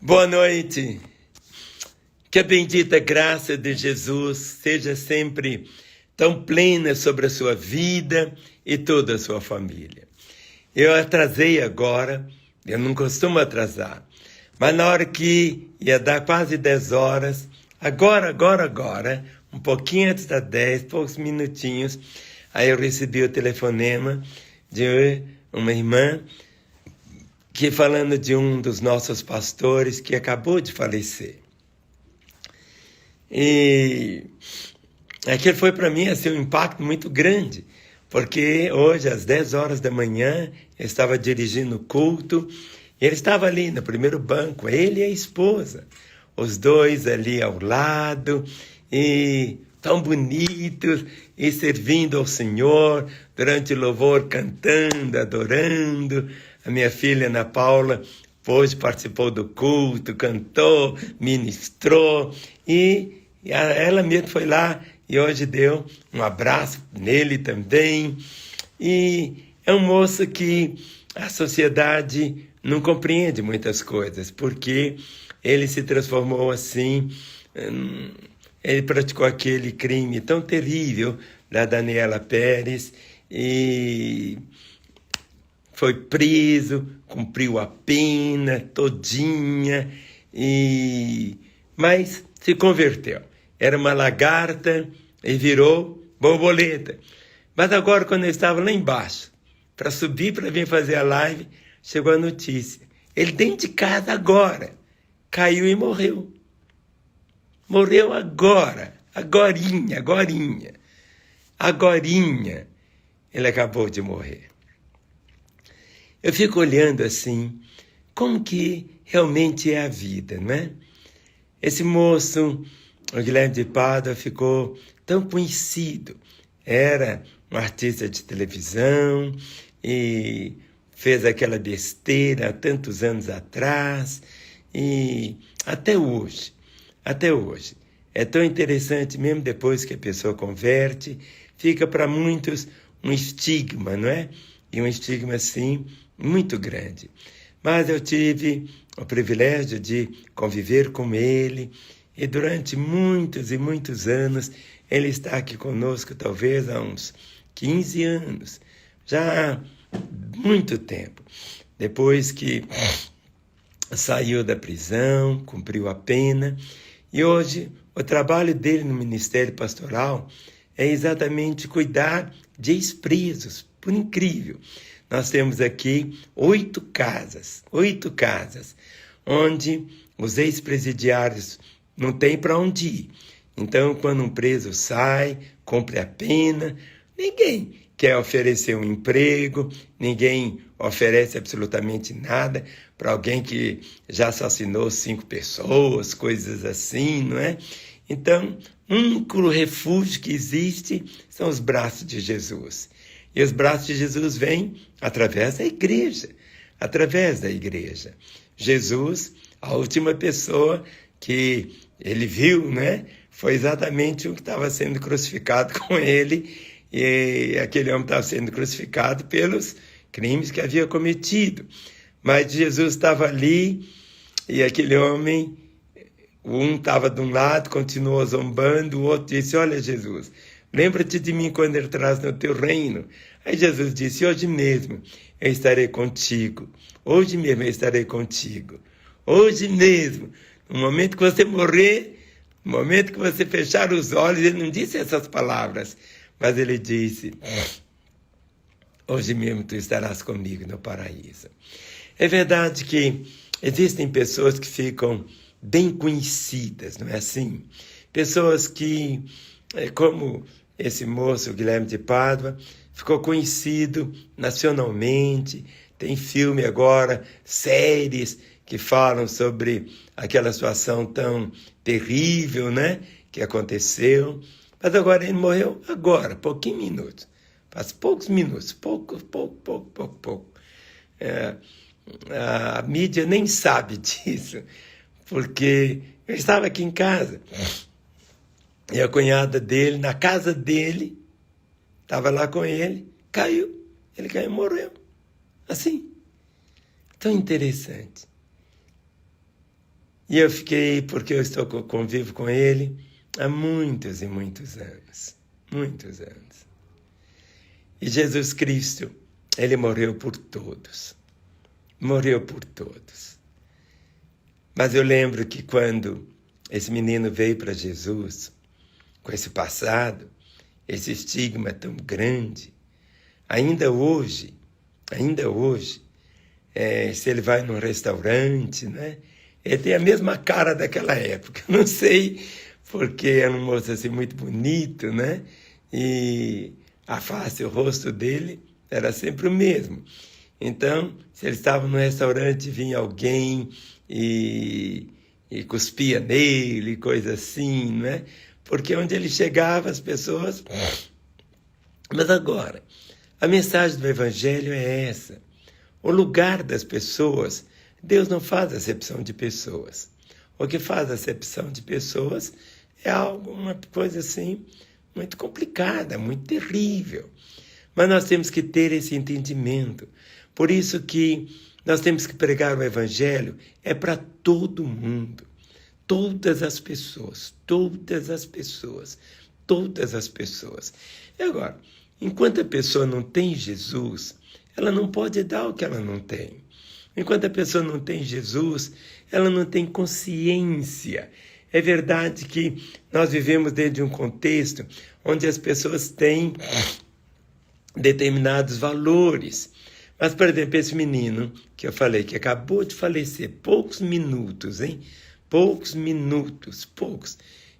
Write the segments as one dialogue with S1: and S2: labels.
S1: Boa noite. Que a bendita graça de Jesus seja sempre tão plena sobre a sua vida e toda a sua família. Eu atrasei agora, eu não costumo atrasar, mas na hora que ia dar quase 10 horas, agora, um pouquinho antes das 10, poucos minutinhos, aí eu recebi o telefonema de uma irmã que falando de um dos nossos pastores que acabou de falecer. E aquele foi para mim assim, um impacto muito grande, porque hoje às 10 horas da manhã eu estava dirigindo o culto, e ele estava ali no primeiro banco, ele e a esposa, os dois ali ao lado, e tão bonitos, e servindo ao Senhor, durante o louvor, cantando, adorando. A minha filha Ana Paula hoje participou do culto, cantou, ministrou, e ela mesmo foi lá e hoje deu um abraço nele também. E é um moço que a sociedade não compreende muitas coisas, porque ele se transformou assim, ele praticou aquele crime tão terrível da Daniela Pérez e foi preso, cumpriu a pena todinha, mas se converteu. Era uma lagarta e virou borboleta. Mas agora, quando eu estava lá embaixo, para subir, para vir fazer a live, chegou a notícia. Ele dentro de casa agora, caiu e morreu. Morreu agora, agorinha. Ele acabou de morrer. Eu fico olhando assim, como que realmente é a vida, não é? Esse moço, o Guilherme de Pádua, ficou tão conhecido. Era um artista de televisão e fez aquela besteira há tantos anos atrás e até hoje. É tão interessante, mesmo depois que a pessoa converte, fica para muitos um estigma, não é? E um estigma, assim, muito grande. Mas eu tive o privilégio de conviver com ele e durante muitos e muitos anos ele está aqui conosco, talvez há uns 15 anos, já há muito tempo. Depois que saiu da prisão, cumpriu a pena, e hoje o trabalho dele no Ministério Pastoral é exatamente cuidar de ex-presos, por incrível. Nós temos aqui 8 casas, onde os ex-presidiários não têm para onde ir. Então, quando um preso sai, cumpre a pena, ninguém quer oferecer um emprego, ninguém oferece absolutamente nada para alguém que já assassinou 5 pessoas, coisas assim, não é? Então, o único refúgio que existe são os braços de Jesus. E os braços de Jesus vêm através da igreja. Jesus, a última pessoa que ele viu, né, foi exatamente o que estava sendo crucificado com ele. E aquele homem estava sendo crucificado pelos crimes que havia cometido. Mas Jesus estava ali e aquele homem, um estava de um lado, continuou zombando, o outro disse, olha Jesus, lembra-te de mim quando entras no teu reino. Aí Jesus disse, hoje mesmo eu estarei contigo. Hoje mesmo. No momento que você morrer, no momento que você fechar os olhos, ele não disse essas palavras, mas ele disse, hoje mesmo tu estarás comigo no paraíso. É verdade que existem pessoas que ficam bem conhecidas, não é assim? Pessoas que, como esse moço, Guilherme de Pádua, ficou conhecido nacionalmente, tem filme agora, séries que falam sobre aquela situação tão terrível, né, que aconteceu. Mas agora ele morreu agora, pouquinhos minutos. Faz poucos minutos, pouco. A mídia nem sabe disso, porque eu estava aqui em casa. E a cunhada dele, na casa dele, estava lá com ele, caiu. Ele caiu e morreu. Assim. Tão interessante. E eu fiquei, porque eu convivo com ele há muitos e muitos anos. Muitos anos. E Jesus Cristo, ele morreu por todos. Morreu por todos. Mas eu lembro que quando esse menino veio para Jesus, com esse passado, esse estigma tão grande, ainda hoje, se ele vai num restaurante, né, ele tem a mesma cara daquela época. Não sei, porque era um moço assim muito bonito, né, e a face, o rosto dele era sempre o mesmo. Então, se ele estava no restaurante, vinha alguém e cuspia nele, coisa assim, né? Porque onde ele chegava, as pessoas... Mas agora, a mensagem do Evangelho é essa. O lugar das pessoas, Deus não faz acepção de pessoas. O que faz acepção de pessoas é uma coisa assim, muito complicada, muito terrível. Mas nós temos que ter esse entendimento. Por isso que nós temos que pregar o Evangelho para todo mundo. Todas as pessoas. E agora, enquanto a pessoa não tem Jesus, ela não pode dar o que ela não tem. Enquanto a pessoa não tem Jesus, ela não tem consciência. É verdade que nós vivemos dentro de um contexto onde as pessoas têm determinados valores. Mas, por exemplo, esse menino que eu falei, que acabou de falecer, poucos minutos. Poucos.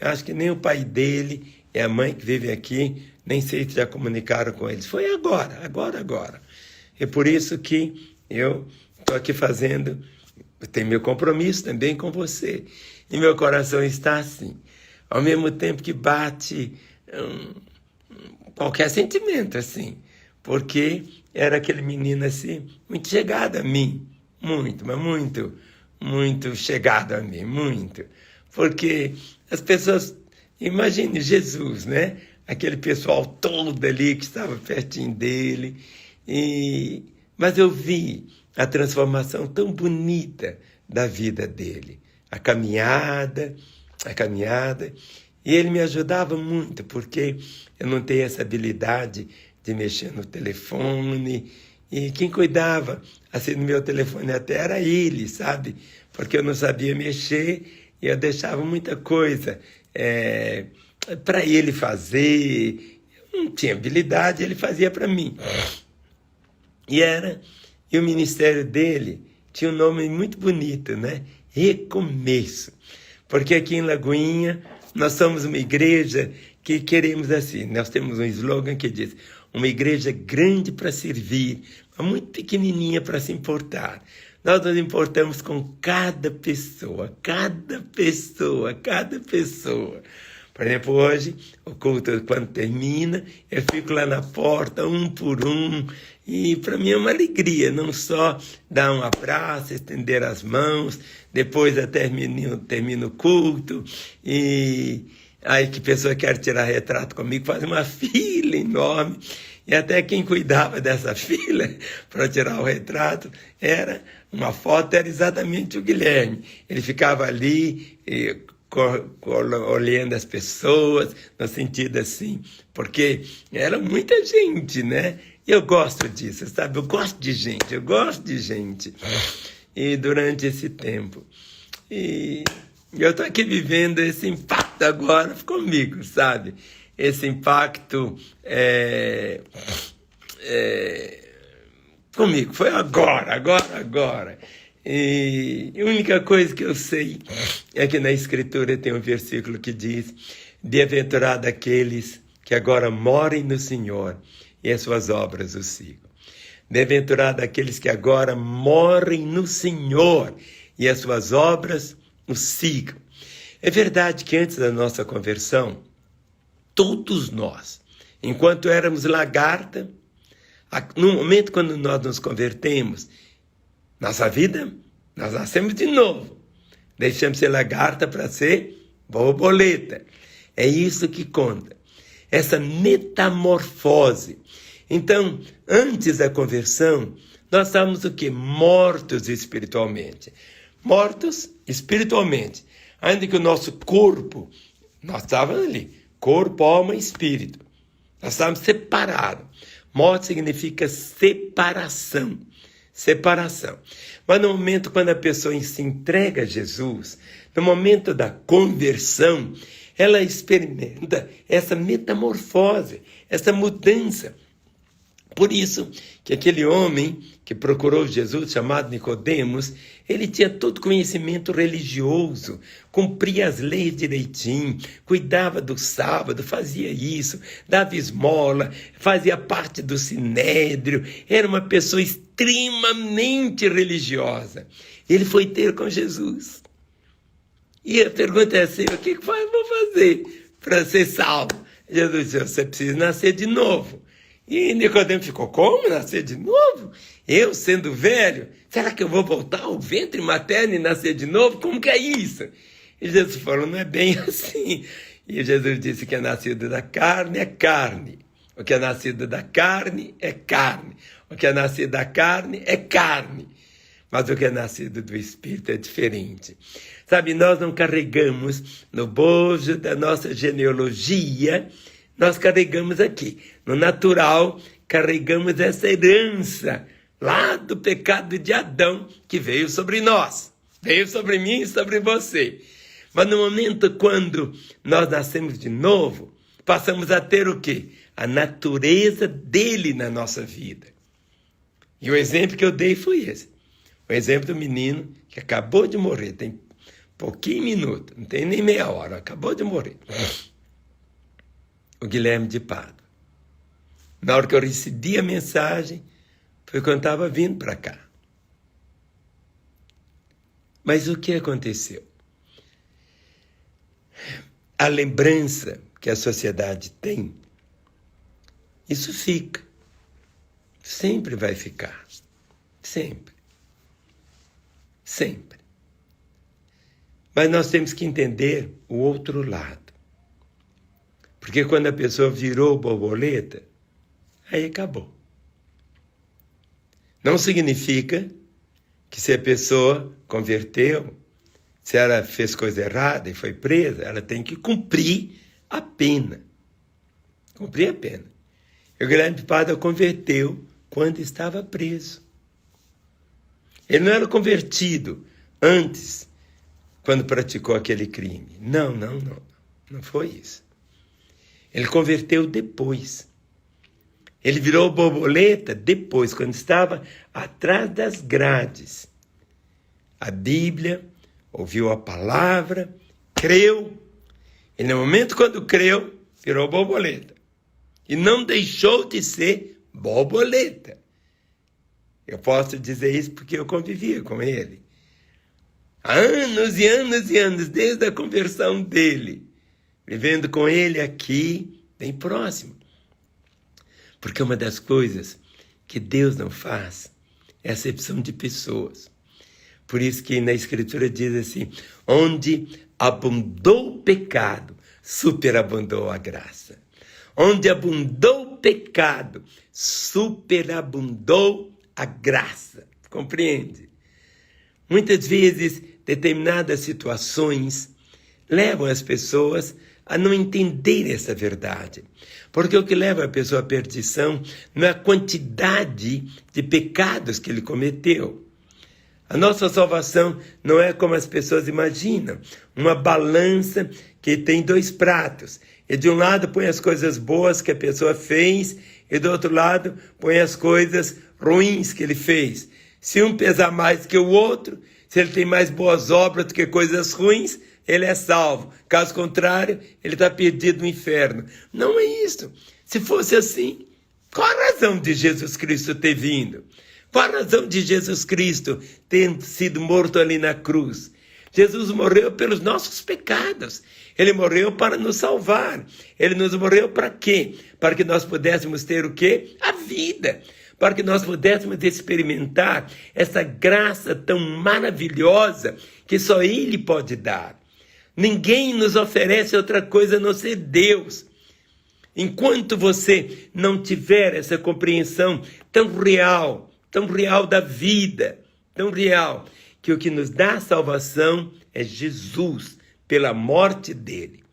S1: Eu acho que nem o pai dele e a mãe que vive aqui, nem sei se já comunicaram com eles. Foi agora. É por isso que eu estou aqui fazendo, tenho meu compromisso também com você. E meu coração está assim, ao mesmo tempo que bate qualquer sentimento, assim, porque era aquele menino assim, muito chegado a mim, muito chegado a mim, muito. Porque as pessoas, imagine Jesus, né? Aquele pessoal todo ali que estava pertinho dele, mas eu vi a transformação tão bonita da vida dele, a caminhada, e ele me ajudava muito, porque eu não tenho essa habilidade de mexer no telefone, e quem cuidava assim no meu telefone até era ele, sabe? Porque eu não sabia mexer e eu deixava muita coisa para ele fazer. Eu não tinha habilidade, ele fazia para mim. E o ministério dele tinha um nome muito bonito, né? Recomeço. Porque aqui em Lagoinha nós somos uma igreja que queremos assim, nós temos um slogan que diz: uma igreja grande para servir, mas muito pequenininha para se importar. Nós nos importamos com cada pessoa. Por exemplo, hoje, o culto, quando termina, eu fico lá na porta, um por um, e para mim é uma alegria, não só dar um abraço, estender as mãos, depois até termina o culto, e aí que pessoa quer tirar retrato comigo, faz uma fila enorme, e até quem cuidava dessa fila para tirar o retrato, uma foto era exatamente o Guilherme. Ele ficava ali olhando as pessoas, no sentido assim, porque era muita gente, né? E eu gosto disso, sabe? Eu gosto de gente. E durante esse tempo. E eu estou aqui vivendo esse impacto agora comigo, sabe? Esse impacto comigo. Foi agora. E a única coisa que eu sei é que na Escritura tem um versículo que diz: bem-aventurado aqueles que agora morem no Senhor e as suas obras o sigam. Bem-aventurado aqueles que agora morem no Senhor e as suas obras o sigam. É verdade que antes da nossa conversão, todos nós, enquanto éramos lagarta, no momento quando nós nos convertemos, nossa vida, nós nascemos de novo. Deixamos de ser lagarta para ser borboleta. É isso que conta. Essa metamorfose. Então, antes da conversão, nós estávamos o quê? Mortos espiritualmente. mortos espiritualmente. Ainda que o nosso corpo, nós estávamos ali, corpo, alma e espírito. Nós estávamos separados. Morte significa separação. Separação. Mas no momento quando a pessoa se entrega a Jesus, no momento da conversão, ela experimenta essa metamorfose, essa mudança. Por isso que aquele homem que procurou Jesus, chamado Nicodemos, ele tinha todo conhecimento religioso, cumpria as leis direitinho, cuidava do sábado, fazia isso, dava esmola, fazia parte do sinédrio, era uma pessoa extremamente religiosa. Ele foi ter com Jesus. E a pergunta é assim, o que eu vou fazer para ser salvo? Jesus disse, você precisa nascer de novo. E Nicodemo ficou, como nascer de novo? Eu, sendo velho, será que eu vou voltar ao ventre materno e nascer de novo? Como que é isso? E Jesus falou, não é bem assim. E Jesus disse que é nascido da carne é carne. O que é nascido da carne é carne. O que é nascido da carne é carne. Mas o que é nascido do Espírito é diferente. Sabe, nós não carregamos no bojo da nossa genealogia, nós carregamos aqui, no natural, carregamos essa herança lá do pecado de Adão que veio sobre nós. Veio sobre mim e sobre você. Mas no momento quando nós nascemos de novo, passamos a ter o quê? A natureza dele na nossa vida. E o exemplo que eu dei foi esse. O exemplo do menino que acabou de morrer, tem pouquinho minuto, não tem nem meia hora, acabou de morrer. O Guilherme de Pádua. Na hora que eu recebi a mensagem, foi quando estava vindo para cá. Mas o que aconteceu? A lembrança que a sociedade tem, isso fica. Sempre vai ficar. Sempre. Sempre. Mas nós temos que entender o outro lado. Porque quando a pessoa virou borboleta, aí acabou. Não significa que se a pessoa converteu, se ela fez coisa errada e foi presa, ela tem que cumprir a pena. Cumprir a pena. E o Guilherme de Pádua converteu quando estava preso. Ele não era convertido antes, quando praticou aquele crime. Não foi isso. Ele converteu depois. Ele virou borboleta depois, quando estava atrás das grades. A Bíblia, ouviu a palavra, creu. E no momento quando creu, virou borboleta. E não deixou de ser borboleta. Eu posso dizer isso porque eu convivia com ele. Há anos e anos e anos, desde a conversão dele. Vivendo com ele aqui, bem próximo. Porque uma das coisas que Deus não faz é acepção de pessoas. Por isso que na Escritura diz assim, onde abundou o pecado, superabundou a graça. Onde abundou o pecado, superabundou a graça. Compreende? Muitas vezes, determinadas situações levam as pessoas a não entender essa verdade. Porque o que leva a pessoa à perdição não é a quantidade de pecados que ele cometeu. A nossa salvação não é como as pessoas imaginam, uma balança que tem dois pratos. E de um lado põe as coisas boas que a pessoa fez, e do outro lado põe as coisas ruins que ele fez. Se um pesar mais que o outro, se ele tem mais boas obras do que coisas ruins, ele é salvo. Caso contrário, ele está perdido no inferno. Não é isso. Se fosse assim, qual a razão de Jesus Cristo ter vindo? Qual a razão de Jesus Cristo ter sido morto ali na cruz? Jesus morreu pelos nossos pecados. Ele morreu para nos salvar. Ele nos morreu para quê? Para que nós pudéssemos ter o quê? A vida. Para que nós pudéssemos experimentar essa graça tão maravilhosa que só Ele pode dar. Ninguém nos oferece outra coisa a não ser Deus. Enquanto você não tiver essa compreensão tão real da vida, tão real, que o que nos dá salvação é Jesus, pela morte dele.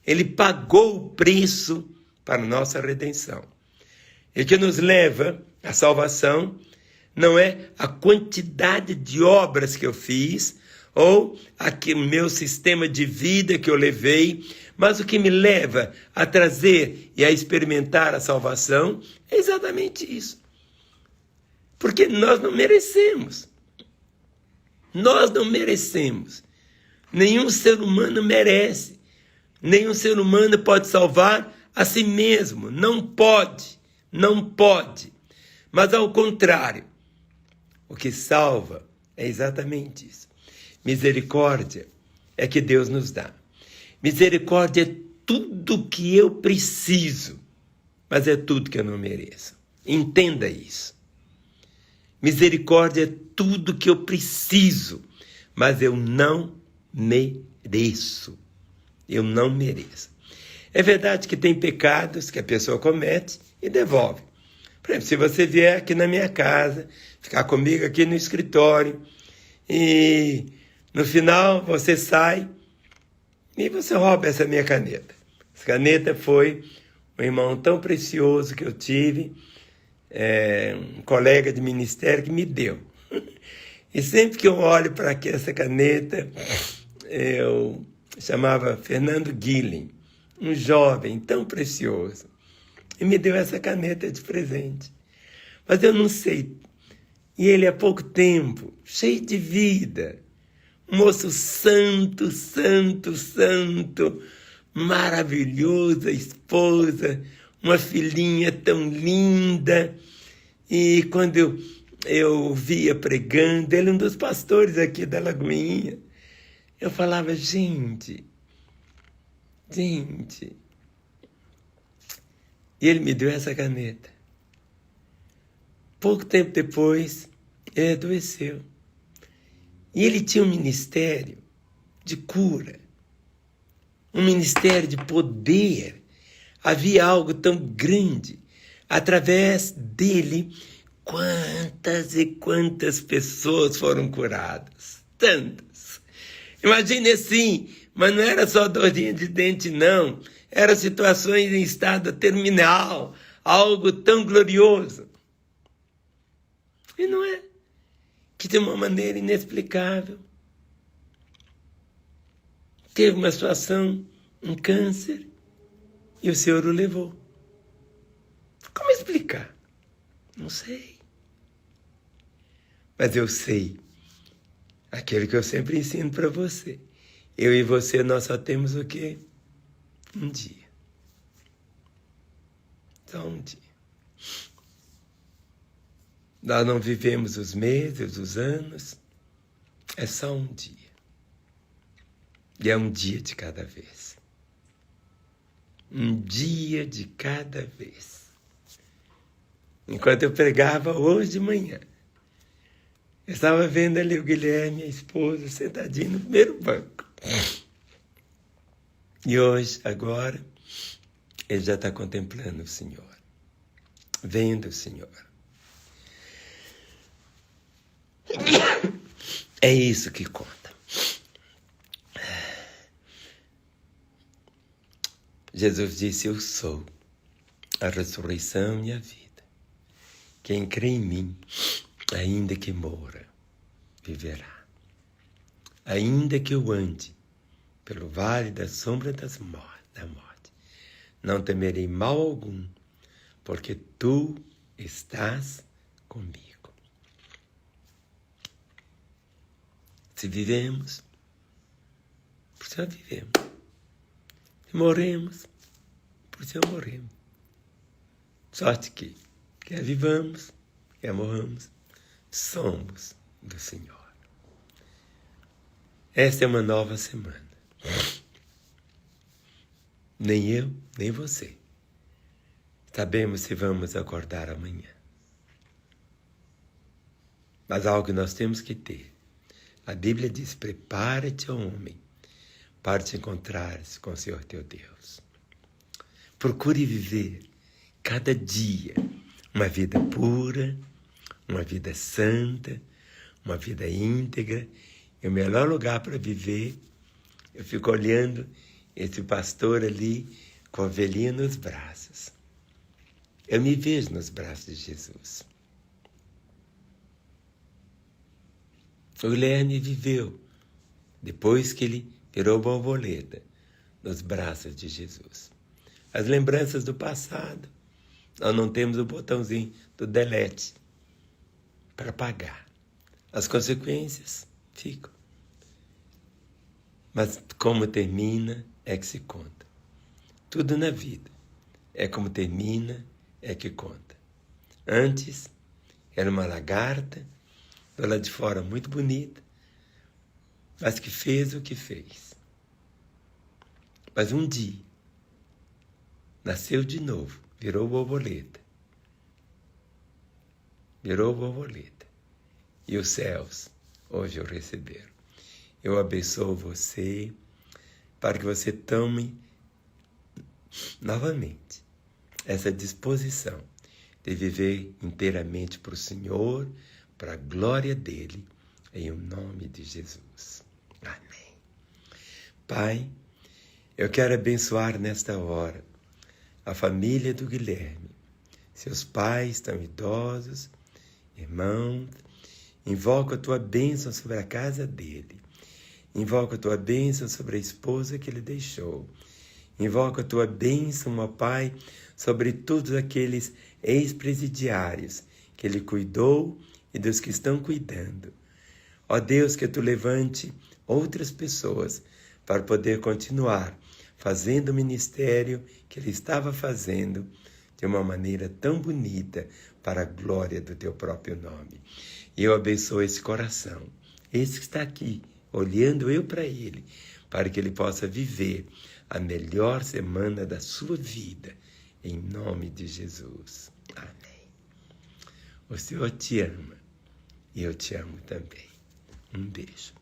S1: Ele pagou o preço para a nossa redenção. E o que nos leva à salvação não é a quantidade de obras que eu fiz, ou o meu sistema de vida que eu levei, mas o que me leva a trazer e a experimentar a salvação é exatamente isso. Porque nós não merecemos. Nós não merecemos. Nenhum ser humano merece. Nenhum ser humano pode salvar a si mesmo. Não pode. Não pode. Mas ao contrário, o que salva é exatamente isso. Misericórdia é que Deus nos dá. Misericórdia é tudo que eu preciso, mas é tudo que eu não mereço. Entenda isso. Misericórdia é tudo que eu preciso, mas eu não mereço. Eu não mereço. É verdade que tem pecados que a pessoa comete e devolve. Por exemplo, se você vier aqui na minha casa, ficar comigo aqui no escritório, e no final você sai e você rouba essa minha caneta. Essa caneta foi um irmão tão precioso que eu tive, um colega de ministério que me deu. E sempre que eu olho para essa caneta, eu chamava Fernando Guilhem, um jovem tão precioso, e me deu essa caneta de presente. Mas eu não sei. E ele há pouco tempo, cheio de vida, um moço santo, santo, santo, maravilhoso, a esposa, uma filhinha tão linda. E quando eu via pregando, ele é um dos pastores aqui da Lagoinha, eu falava, gente. E ele me deu essa caneta. Pouco tempo depois, ele adoeceu. E ele tinha um ministério de cura, um ministério de poder. Havia algo tão grande. Através dele, quantas e quantas pessoas foram curadas. Tantas. Imagine assim, mas não era só dorzinha de dente, não. Eram situações em estado terminal, algo tão glorioso. E não é que de uma maneira inexplicável teve uma situação, um câncer, e o Senhor o levou. Como explicar? Não sei. Mas eu sei aquilo que eu sempre ensino para você. Eu e você, nós só temos o quê? Um dia. Só um dia. Nós não vivemos os meses, os anos. É só um dia. E é um dia de cada vez. Um dia de cada vez. Enquanto eu pregava hoje de manhã, eu estava vendo ali o Guilherme, a esposa, sentadinho no primeiro banco. E hoje, agora, ele já está contemplando o Senhor, vendo o Senhor. É isso que conta. Jesus disse, eu sou a ressurreição e a vida. Quem crê em mim, ainda que morra, viverá. Ainda que eu ande pelo vale da sombra da morte, não temerei mal algum, porque tu estás comigo. Se vivemos, por Senhor vivemos. Se morremos, por Senhor morremos. Sorte que, quer vivamos, quer morramos, somos do Senhor. Esta é uma nova semana. Nem eu, nem você sabemos se vamos acordar amanhã. Mas algo que nós temos que ter. A Bíblia diz, prepara-te, ó homem, para te encontrares com o Senhor teu Deus. Procure viver cada dia uma vida pura, uma vida santa, uma vida íntegra, e o melhor lugar para viver. Eu fico olhando esse pastor ali com a ovelhinha nos braços. Eu me vejo nos braços de Jesus. O Guilherme viveu, depois que ele virou borboleta, nos braços de Jesus. As lembranças do passado, nós não temos o botãozinho do delete para apagar. As consequências ficam. Mas como termina é que se conta. Tudo na vida é como termina é que conta. Antes era uma lagarta, do lado de fora muito bonita, mas que fez o que fez. Mas um dia nasceu de novo, virou borboleta. Virou borboleta. E os céus hoje o receberam. Eu abençoo você para que você tome novamente essa disposição de viver inteiramente para o Senhor, para a glória dele, em o nome de Jesus. Amém. Pai, eu quero abençoar nesta hora a família do Guilherme. Seus pais estão idosos, irmãos. Invoco a tua bênção sobre a casa dele. Invoco a tua bênção sobre a esposa que ele deixou. Invoco a tua bênção, ó Pai, sobre todos aqueles ex-presidiários que ele cuidou e dos que estão cuidando. Ó Deus, que tu levante outras pessoas para poder continuar fazendo o ministério que ele estava fazendo de uma maneira tão bonita para a glória do teu próprio nome. E eu abençoo esse coração, esse que está aqui, olhando eu para ele, para que ele possa viver a melhor semana da sua vida, em nome de Jesus. Amém. O Senhor te ama e eu te amo também. Um beijo.